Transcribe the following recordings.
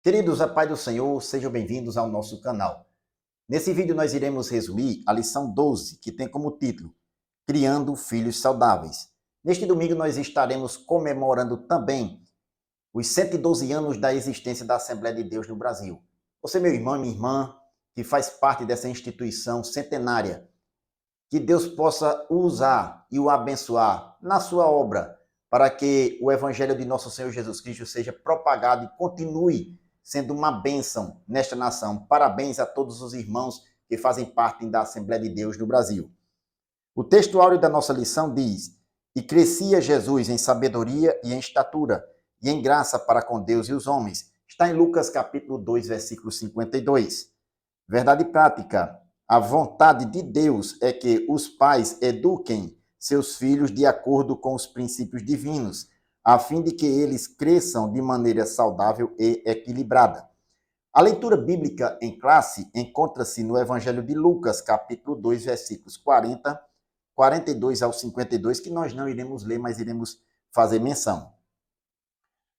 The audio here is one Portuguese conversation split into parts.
Queridos, a paz do Senhor, sejam bem-vindos ao nosso canal. Nesse vídeo nós iremos resumir a lição 12, que tem como título Criando Filhos Saudáveis. Neste domingo nós estaremos comemorando também os 112 anos da existência da Assembleia de Deus no Brasil. Você, meu irmão e minha irmã, que faz parte dessa instituição centenária, que Deus possa usar e o abençoar na sua obra, para que o Evangelho de nosso Senhor Jesus Cristo seja propagado e continue sendo uma bênção nesta nação. Parabéns a todos os irmãos que fazem parte da Assembleia de Deus no Brasil. O texto áureo da nossa lição diz: E crescia Jesus em sabedoria e em estatura, e em graça para com Deus e os homens. Está em Lucas capítulo 2, versículo 52. Verdade prática. A vontade de Deus é que os pais eduquem seus filhos de acordo com os princípios divinos, a fim de que eles cresçam de maneira saudável e equilibrada. A leitura bíblica em classe encontra-se no Evangelho de Lucas, capítulo 2, versículos 40, 42 ao 52, que nós não iremos ler, mas iremos fazer menção.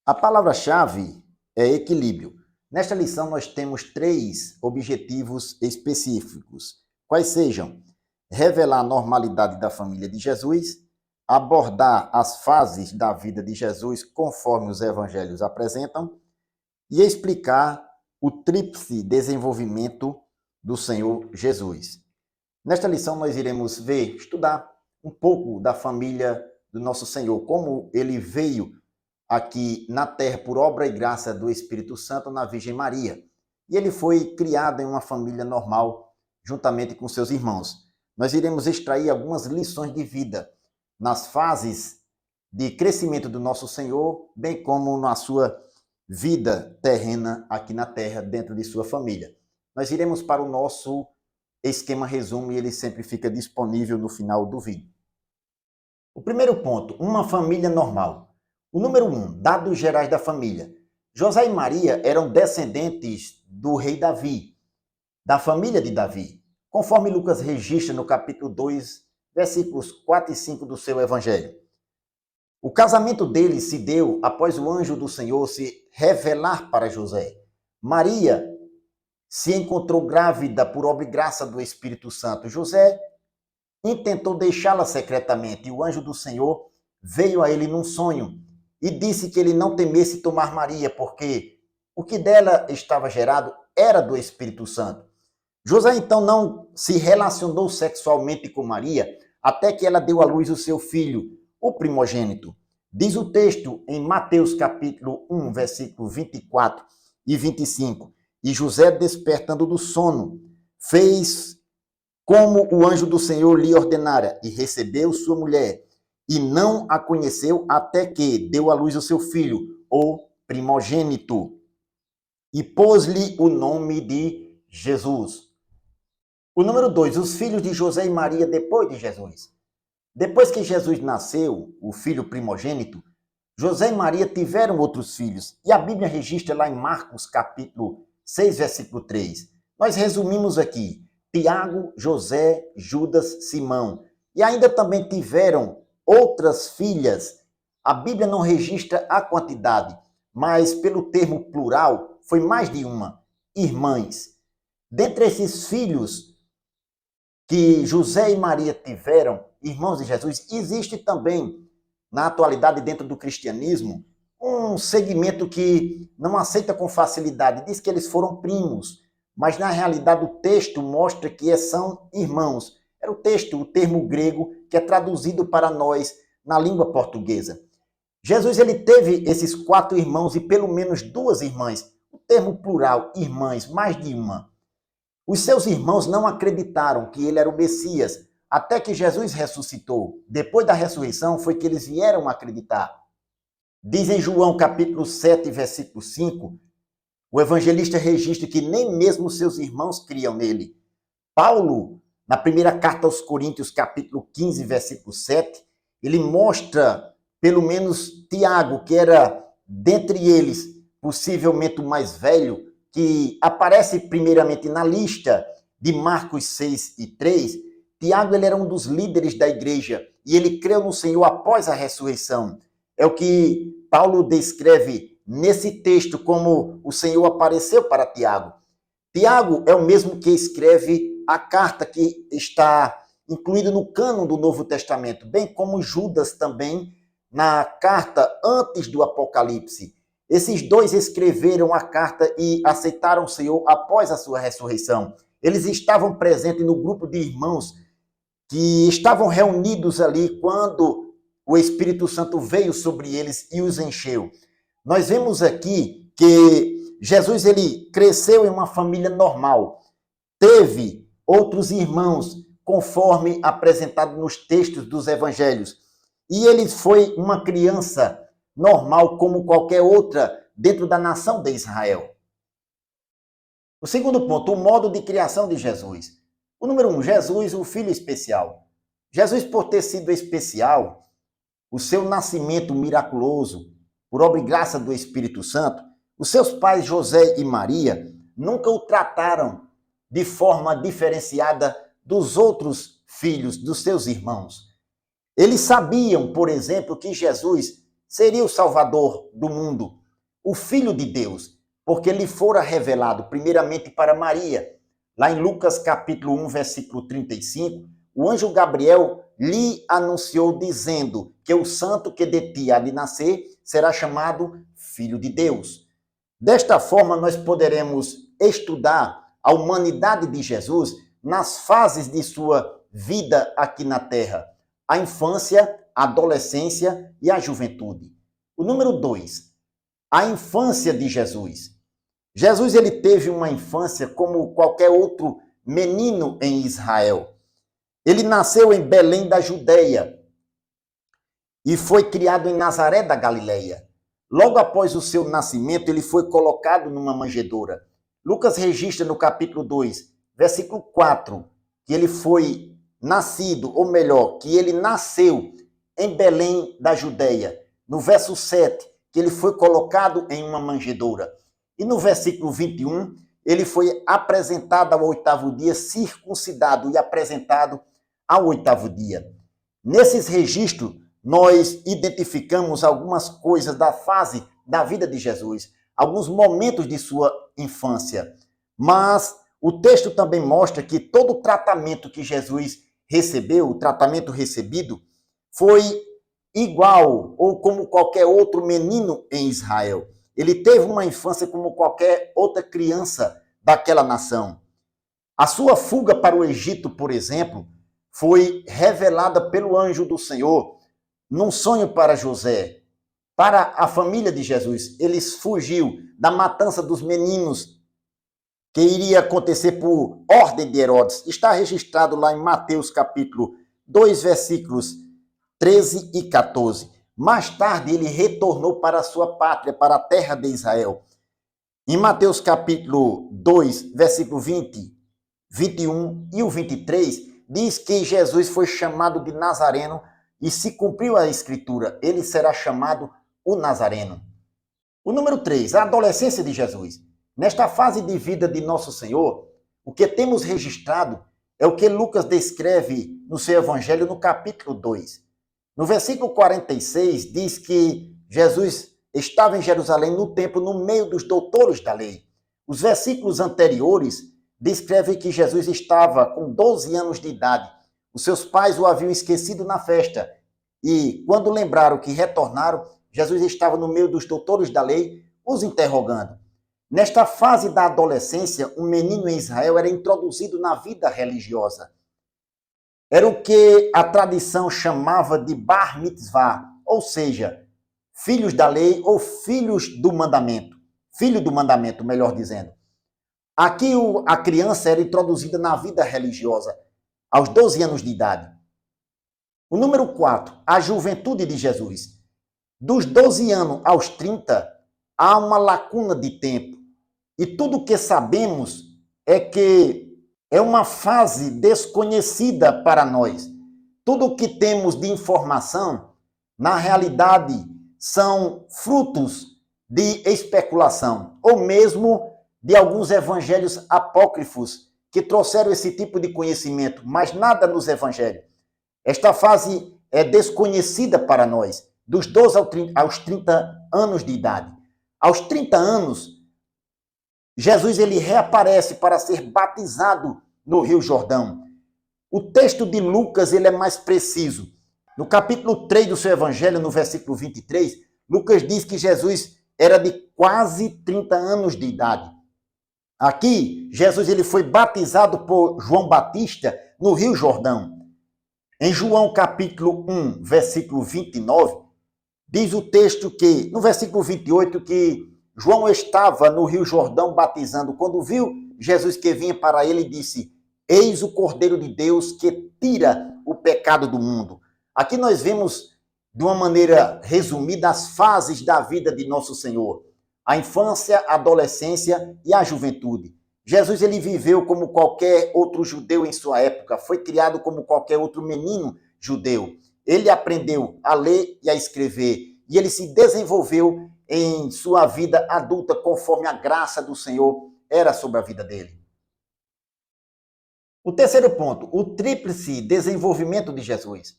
A palavra-chave é equilíbrio. Nesta lição nós temos 3 objetivos específicos, quais sejam: revelar a normalidade da família de Jesus, abordar as fases da vida de Jesus conforme os evangelhos apresentam e explicar o tríplice desenvolvimento do Senhor Jesus. Nesta lição nós iremos estudar um pouco da família do nosso Senhor, como ele veio aqui na terra por obra e graça do Espírito Santo na Virgem Maria. E ele foi criado em uma família normal, juntamente com seus irmãos. Nós iremos extrair algumas lições de vida nas fases de crescimento do nosso Senhor, bem como na sua vida terrena aqui na terra, dentro de sua família. Nós iremos para o nosso esquema resumo e ele sempre fica disponível no final do vídeo. O primeiro ponto, uma família normal. O número 1, dados gerais da família. José e Maria eram descendentes do rei Davi, da família de Davi, conforme Lucas registra no capítulo 2, versículos 4 e 5 do seu evangelho. O casamento deles se deu após o anjo do Senhor se revelar para José. Maria se encontrou grávida por obra e graça do Espírito Santo. José intentou deixá-la secretamente e o anjo do Senhor veio a ele num sonho e disse que ele não temesse tomar Maria, porque o que dela estava gerado era do Espírito Santo. José então não se relacionou sexualmente com Maria até que ela deu à luz o seu filho, o primogênito. Diz o texto em Mateus capítulo 1, versículo 24 e 25. E José, despertando do sono, fez como o anjo do Senhor lhe ordenara e recebeu sua mulher. E não a conheceu até que deu à luz o seu filho, o primogênito, e pôs-lhe o nome de Jesus. O número 2, os filhos de José e Maria depois de Jesus. Depois que Jesus nasceu, o filho primogênito, José e Maria tiveram outros filhos, e a Bíblia registra lá em Marcos capítulo 6, versículo 3. Nós resumimos aqui: Tiago, José, Judas, Simão, e ainda também tiveram outras filhas. A Bíblia não registra a quantidade, mas pelo termo plural, foi mais de uma, irmãs. Dentre esses filhos que José e Maria tiveram, irmãos de Jesus, existe também, na atualidade, dentro do cristianismo, um segmento que não aceita com facilidade, diz que eles foram primos, mas na realidade o texto mostra que são irmãos. Era o termo grego, que é traduzido para nós na língua portuguesa. Jesus ele teve esses 4 irmãos e pelo menos 2 irmãs. O termo plural, irmãs, mais de uma. Os seus irmãos não acreditaram que ele era o Messias, até que Jesus ressuscitou. Depois da ressurreição foi que eles vieram acreditar. Diz em João capítulo 7, versículo 5, o evangelista registra que nem mesmo seus irmãos criam nele. Paulo, na primeira carta aos Coríntios, capítulo 15, versículo 7, ele mostra, pelo menos Tiago, que era dentre eles, possivelmente o mais velho, que aparece primeiramente na lista de Marcos 6 e 3, Tiago ele era um dos líderes da igreja e ele creu no Senhor após a ressurreição. É o que Paulo descreve nesse texto como o Senhor apareceu para Tiago. Tiago é o mesmo que escreve a carta que está incluída no cânon do Novo Testamento, bem como Judas também na carta antes do Apocalipse. Esses dois escreveram a carta e aceitaram o Senhor após a sua ressurreição. Eles estavam presentes no grupo de irmãos que estavam reunidos ali quando o Espírito Santo veio sobre eles e os encheu. Nós vemos aqui que Jesus ele cresceu em uma família normal. Teve outros irmãos, conforme apresentado nos textos dos evangelhos. E ele foi uma criança normal como qualquer outra dentro da nação de Israel. O segundo ponto, o modo de criação de Jesus. O número 1, Jesus, o filho especial. Jesus, por ter sido especial, o seu nascimento miraculoso, por obra e graça do Espírito Santo, os seus pais José e Maria nunca o trataram de forma diferenciada dos outros filhos, dos seus irmãos. Eles sabiam, por exemplo, que Jesus seria o Salvador do mundo, o Filho de Deus, porque lhe fora revelado primeiramente para Maria. Lá em Lucas capítulo 1, versículo 35, o anjo Gabriel lhe anunciou dizendo que o santo que de ti há de nascer será chamado Filho de Deus. Desta forma, nós poderemos estudar a humanidade de Jesus nas fases de sua vida aqui na Terra. A infância, a adolescência e a juventude. O número 2, a infância de Jesus. Jesus ele teve uma infância como qualquer outro menino em Israel. Ele nasceu em Belém da Judeia e foi criado em Nazaré da Galileia. Logo após o seu nascimento, ele foi colocado numa manjedoura. Lucas registra no capítulo 2, versículo 4, que ele foi nascido, ou melhor, que ele nasceu em Belém da Judeia. No verso 7, que ele foi colocado em uma manjedoura. E no versículo 21, ele foi apresentado ao 8º dia, circuncidado e apresentado ao 8º dia. Nesses registros, nós identificamos algumas coisas da fase da vida de Jesus, alguns momentos de sua infância. Mas o texto também mostra que todo o tratamento que Jesus recebeu, o tratamento recebido, foi igual ou como qualquer outro menino em Israel. Ele teve uma infância como qualquer outra criança daquela nação. A sua fuga para o Egito, por exemplo, foi revelada pelo anjo do Senhor num sonho para José, para a família de Jesus. Ele fugiu da matança dos meninos que iria acontecer por ordem de Herodes. Está registrado lá em Mateus capítulo 2, versículos 13 e 14. Mais tarde, ele retornou para a sua pátria, para a terra de Israel. Em Mateus capítulo 2, versículo 20, 21 e o 23, diz que Jesus foi chamado de Nazareno e se cumpriu a escritura, ele será chamado o Nazareno. O número 3, a adolescência de Jesus. Nesta fase de vida de nosso Senhor, o que temos registrado é o que Lucas descreve no seu evangelho no capítulo 2. No versículo 46, diz que Jesus estava em Jerusalém no templo, no meio dos doutores da lei. Os versículos anteriores descrevem que Jesus estava com 12 anos de idade. Os seus pais o haviam esquecido na festa. E, quando lembraram que retornaram, Jesus estava no meio dos doutores da lei, os interrogando. Nesta fase da adolescência, um menino em Israel era introduzido na vida religiosa. Era o que a tradição chamava de bar mitzvah, ou seja, filhos da lei ou filhos do mandamento. Filho do mandamento, melhor dizendo. Aqui a criança era introduzida na vida religiosa, aos 12 anos de idade. O número 4, a juventude de Jesus. Dos 12 anos aos 30, há uma lacuna de tempo. E tudo o que sabemos é que é uma fase desconhecida para nós. Tudo o que temos de informação, na realidade, são frutos de especulação, ou mesmo de alguns evangelhos apócrifos que trouxeram esse tipo de conhecimento, mas nada nos evangelhos. Esta fase é desconhecida para nós, dos 12 aos 30 anos de idade. Aos 30 anos, Jesus ele reaparece para ser batizado no Rio Jordão. O texto de Lucas ele é mais preciso. No capítulo 3 do seu evangelho, no versículo 23, Lucas diz que Jesus era de quase 30 anos de idade. Aqui, Jesus ele foi batizado por João Batista no Rio Jordão. Em João capítulo 1, versículo 29, diz o texto que, no versículo 28, que João estava no Rio Jordão batizando. Quando viu Jesus que vinha para ele, disse: Eis o Cordeiro de Deus que tira o pecado do mundo. Aqui nós vemos, de uma maneira resumida, as fases da vida de nosso Senhor. A infância, a adolescência e a juventude. Jesus ele viveu como qualquer outro judeu em sua época. Foi criado como qualquer outro menino judeu. Ele aprendeu a ler e a escrever. E ele se desenvolveu em sua vida adulta conforme a graça do Senhor era sobre a vida dele. O terceiro ponto, o tríplice desenvolvimento de Jesus.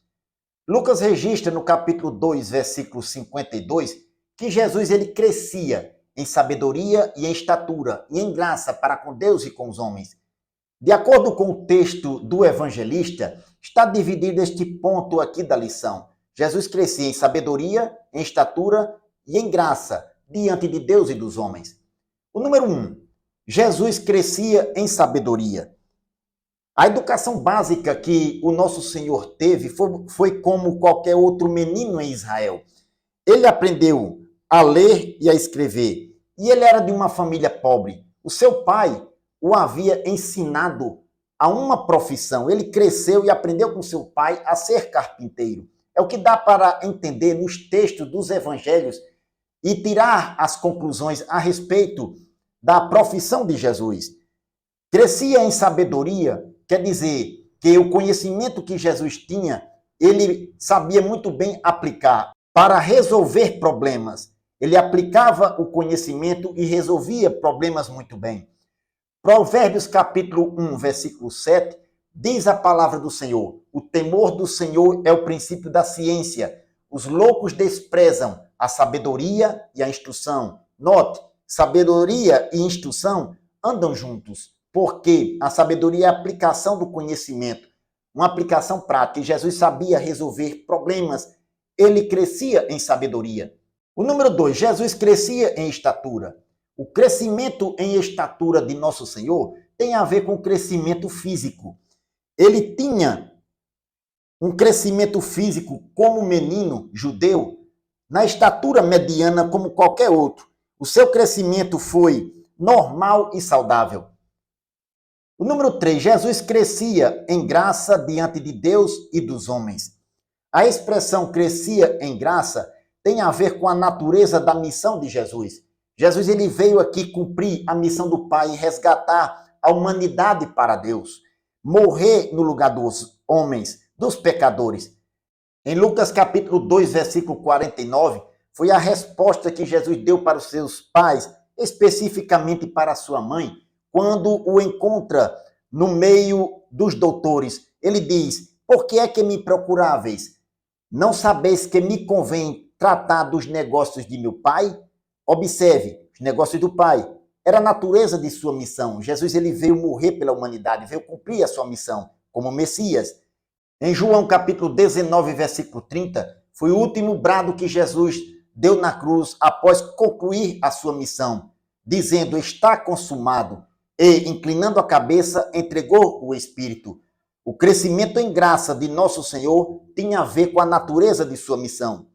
Lucas registra no capítulo 2, versículo 52, que Jesus ele crescia em sabedoria e em estatura e em graça para com Deus e com os homens. De acordo com o texto do evangelista, está dividido este ponto aqui da lição. Jesus crescia em sabedoria, em estatura e em graça diante de Deus e dos homens. O número 1, Jesus crescia em sabedoria. A educação básica que o nosso Senhor teve foi como qualquer outro menino em Israel. Ele aprendeu a ler e a escrever. E ele era de uma família pobre. O seu pai o havia ensinado a uma profissão. Ele cresceu e aprendeu com seu pai a ser carpinteiro. É o que dá para entender nos textos dos evangelhos e tirar as conclusões a respeito da profissão de Jesus. Crescia em sabedoria, quer dizer que o conhecimento que Jesus tinha, ele sabia muito bem aplicar para resolver problemas. Ele aplicava o conhecimento e resolvia problemas muito bem. Provérbios capítulo 1, versículo 7, diz a palavra do Senhor: o temor do Senhor é o princípio da ciência. Os loucos desprezam a sabedoria e a instrução. Note, sabedoria e instrução andam juntos, porque a sabedoria é a aplicação do conhecimento, uma aplicação prática. E Jesus sabia resolver problemas. Ele crescia em sabedoria. O número 2, Jesus crescia em estatura. O crescimento em estatura de nosso Senhor tem a ver com o crescimento físico. Ele tinha um crescimento físico como menino judeu, na estatura mediana como qualquer outro. O seu crescimento foi normal e saudável. O número 3, Jesus crescia em graça diante de Deus e dos homens. A expressão crescia em graça tem a ver com a natureza da missão de Jesus. Jesus ele veio aqui cumprir a missão do Pai e resgatar a humanidade para Deus, morrer no lugar dos homens, dos pecadores. Em Lucas capítulo 2, versículo 49, foi a resposta que Jesus deu para os seus pais, especificamente para a sua mãe, quando o encontra no meio dos doutores. Ele diz: por que é que me procuráveis? Não sabeis que me convém tratar dos negócios de meu pai? Observe, os negócios do pai. Era a natureza de sua missão. Jesus ele veio morrer pela humanidade, veio cumprir a sua missão como Messias. Em João capítulo 19, versículo 30, foi o último brado que Jesus deu na cruz após concluir a sua missão, dizendo: está consumado. E, inclinando a cabeça, entregou o Espírito. O crescimento em graça de nosso Senhor tinha a ver com a natureza de sua missão.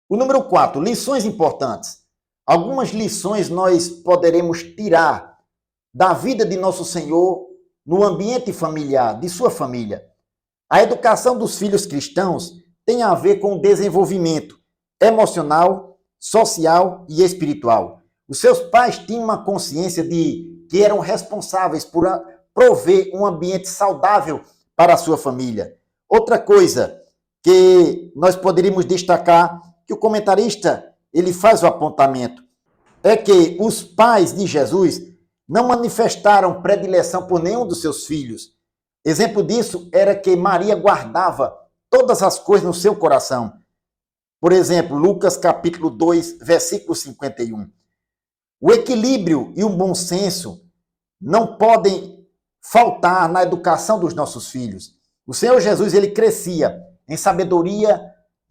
O número 4, lições importantes. Algumas lições nós poderemos tirar da vida de nosso Senhor no ambiente familiar, de sua família. A educação dos filhos cristãos tem a ver com o desenvolvimento emocional, social e espiritual. Os seus pais tinham uma consciência de que eram responsáveis por prover um ambiente saudável para a sua família. Outra coisa que nós poderíamos destacar, que o comentarista ele faz o apontamento, é que os pais de Jesus não manifestaram predileção por nenhum dos seus filhos. Exemplo disso era que Maria guardava todas as coisas no seu coração. Por exemplo, Lucas capítulo 2, versículo 51. O equilíbrio e o bom senso não podem faltar na educação dos nossos filhos. O Senhor Jesus, ele crescia em sabedoria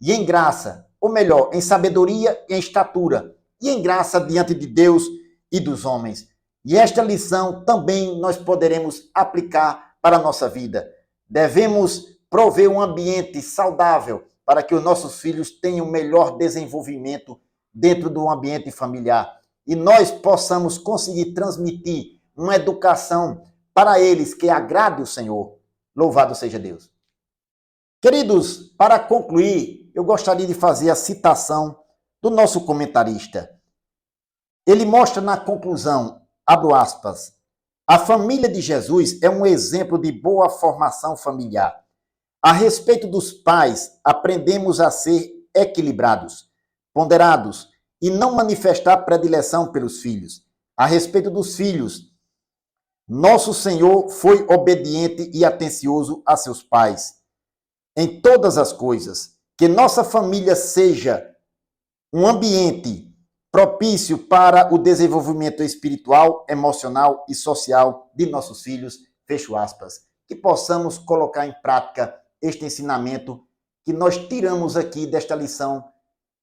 e em graça, ou melhor, em sabedoria e em estatura, e em graça diante de Deus e dos homens. E esta lição também nós poderemos aplicar para a nossa vida. Devemos prover um ambiente saudável para que os nossos filhos tenham melhor desenvolvimento dentro do ambiente familiar e nós possamos conseguir transmitir uma educação para eles que agrade o Senhor. Louvado seja Deus. Queridos, para concluir, eu gostaria de fazer a citação do nosso comentarista. Ele mostra na conclusão, abro aspas, a família de Jesus é um exemplo de boa formação familiar. A respeito dos pais, aprendemos a ser equilibrados, ponderados e não manifestar predileção pelos filhos. A respeito dos filhos, nosso Senhor foi obediente e atencioso a seus pais em todas as coisas. Que nossa família seja um ambiente propício para o desenvolvimento espiritual, emocional e social de nossos filhos, fecho aspas. Que possamos colocar em prática este ensinamento que nós tiramos aqui desta lição,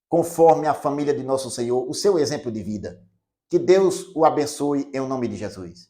conforme a família de nosso Senhor, o seu exemplo de vida. Que Deus o abençoe em nome de Jesus.